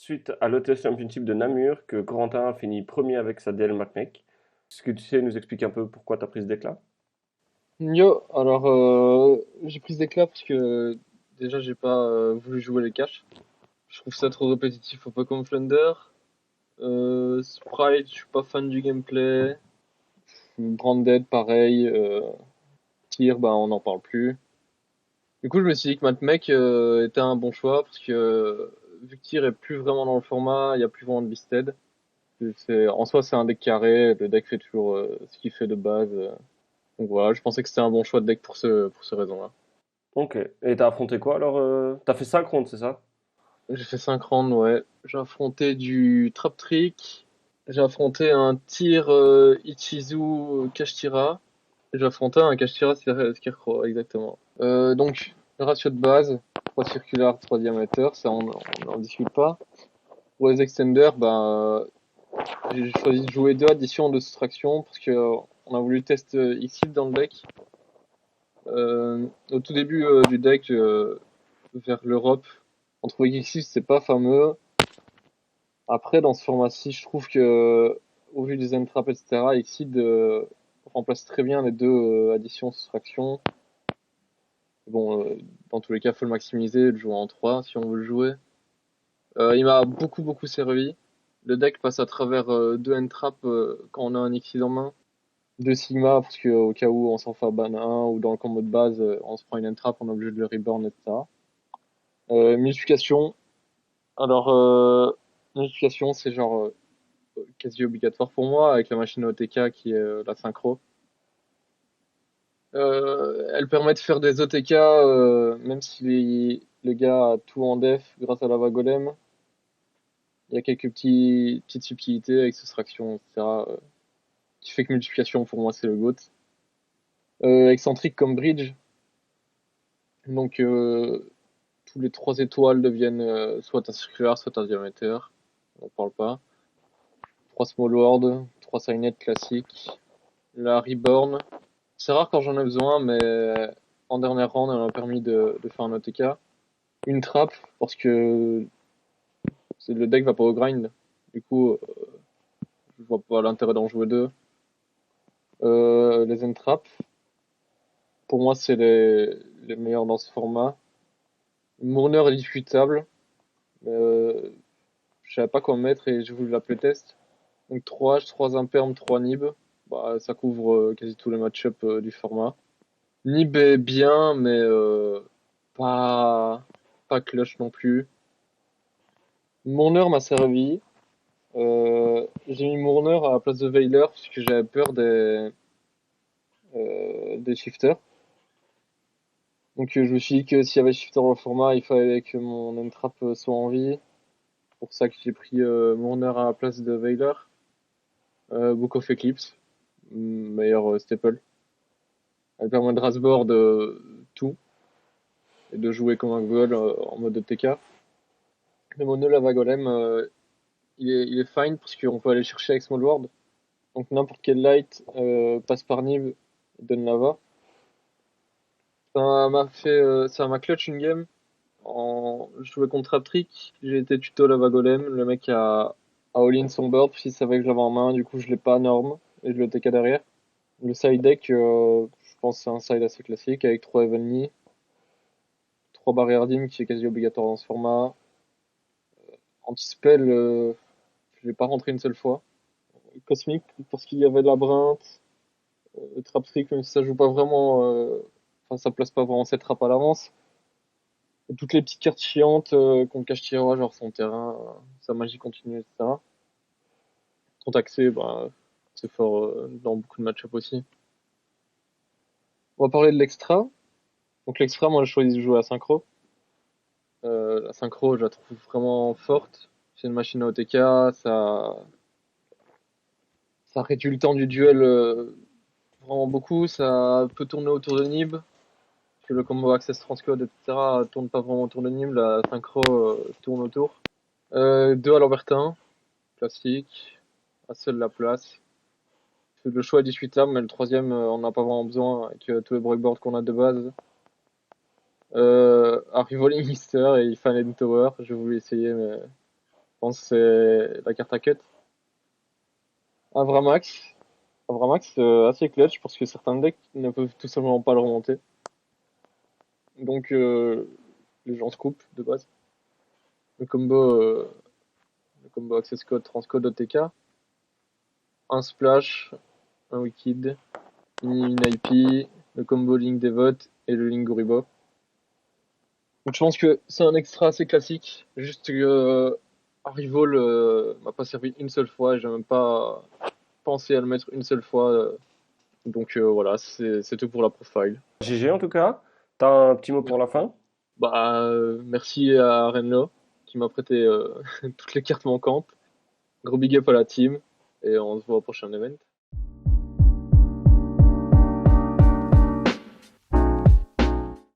suite à l'ETS Championship de Namur que Corentin a fini premier avec sa DL McMake. Est-ce que tu sais nous expliquer un peu pourquoi tu as pris ce deck-là? Yo, alors j'ai pris ce deck-là parce que déjà j'ai pas voulu jouer les caches. Je trouve ça trop répétitif, un peu comme Flunder. Sprite, je suis pas fan du gameplay. Branded, pareil. Tyr, bah on n'en parle plus. Du coup, je me suis dit que Matmec était un bon choix parce que vu que Tyr est plus vraiment dans le format, il y a plus vraiment de Beasted. En soi, c'est un deck carré, le deck fait toujours ce qu'il fait de base. Donc voilà, je pensais que c'était un bon choix de deck pour ce raison-là. Ok. Et t'as affronté quoi alors? T'as fait 5 rondes, c'est ça? J'ai fait 5 rounds, ouais. J'ai affronté du Trap Trick. J'ai affronté un tir Ichizu Kashtira. Et j'ai affronté un Kashtira Scarecrow, exactement. Donc, le ratio de base, 3 circulaires, 3 diamètres, ça on n'en discute pas. Pour les extenders, j'ai choisi de jouer 2 additions de soustraction parce que on a voulu tester Xyz dans le deck. Au tout début du deck, vers l'Europe, on trouvait qu'Xyz c'est pas fameux. Après, dans ce format-ci, je trouve que, au vu des entraps, etc., Exceed remplace très bien les deux additions, soustraction. Bon, dans tous les cas, faut le maximiser, le jouer en 3 si on veut le jouer. Il m'a beaucoup servi. Le deck passe à travers deux entraps quand on a un Exceed en main. Deux Sigma, parce que au cas où on s'en fait ban 1 ou dans le combo de base, on se prend une entrap, on est obligé de le reborn, etc. Multiplication. Alors, multiplication, c'est genre quasi obligatoire pour moi avec la machine OTK qui est la synchro. Elle permet de faire des OTK même si le gars a tout en def grâce à la vague golem. Il y a quelques petites subtilités avec soustraction, etc. Qui fait que multiplication pour moi c'est le GOAT. Excentrique comme bridge. Donc tous les 3 étoiles deviennent soit un circulaire, soit un diamètre. On parle pas. 3 small world, 3 signet classiques. La reborn. C'est rare quand j'en ai besoin, mais en dernière round, elle m'a permis de faire un OTK. Une trappe, parce que le deck va pas au grind. Du coup, je vois pas l'intérêt d'en jouer deux. Les entraps, pour moi, c'est les meilleurs dans ce format. Mourner est discutable. Je savais pas quoi mettre et j'ai voulu la playtest. Donc 3 H, 3 imperm, 3 nib. Bah, ça couvre quasi tous les match-up du format. Nib est bien, mais pas, pas clutch non plus. Mourner m'a servi. J'ai mis Mourner à la place de Veiler parce que j'avais peur des shifters. Donc je me suis dit que s'il y avait shifter dans le format, il fallait que mon entrap soit en vie. C'est pour ça que j'ai pris Mourner à la place de Veiler. Book of Eclipse, meilleur staple. Elle permet de rasboard tout et de jouer comme un goal en mode TK. Le mono lava golem, il est fine parce qu'on peut aller chercher avec Small World. Donc n'importe quel light passe par Nib et donne lava. Ça m'a clutch une game. Je jouais contre Traptrick, j'ai été tuto lava golem. Le mec a all-in son board parce qu'il savait que je l'avais en main. Du coup, je l'ai pas norme et je le TK derrière. Le side deck, je pense que c'est un side assez classique avec 3 Evenly, 3 barrières dim qui est quasi obligatoire dans ce format. Anti-spell, je l'ai pas rentré une seule fois. Cosmic, parce qu'il y avait labyrinthe. Trap Trick, même si ça joue pas vraiment, enfin ça place pas vraiment cette trappe à l'avance. Toutes les petites cartes chiantes contre Kashtira, genre son terrain, sa magie continue, etc. Sont axées, bah, c'est fort dans beaucoup de match-up aussi. On va parler de l'extra. Donc l'extra, moi j'ai choisi de jouer à synchro. La synchro, je la trouve vraiment forte. C'est une machine à OTK, ça réduit le temps du duel vraiment beaucoup. Ça peut tourner autour de Nib, que le combo Access Transcode, etc. tourne pas vraiment autour de Nib. La synchro tourne autour. 2 à l'Aubertin, classique, à seule la place. Le choix est discutable, mais le troisième, on n'a pas vraiment besoin avec tous les breakboards qu'on a de base. Harry Rolling Mister et Fallen Tower, j'ai voulu essayer, mais pense que c'est la carte à cut. Avramax. Avramax, assez clutch parce que certains decks ne peuvent tout simplement pas le remonter. Donc, les gens se coupent de base. Le combo, euh, le combo Access Code, Transcode, OTK. Un Splash, un Wicked, une IP, le combo Link Devote et le Link Goribo. Donc je pense que c'est un extra assez classique. Juste que Arrival m'a pas servi une seule fois et j'ai même pas pensé à le mettre une seule fois. Donc voilà, c'est tout pour la profile. GG en tout cas. T'as un petit mot pour la fin? Bah, merci à Renlo qui m'a prêté toutes les cartes manquantes. Gros big up à la team et on se voit au prochain event.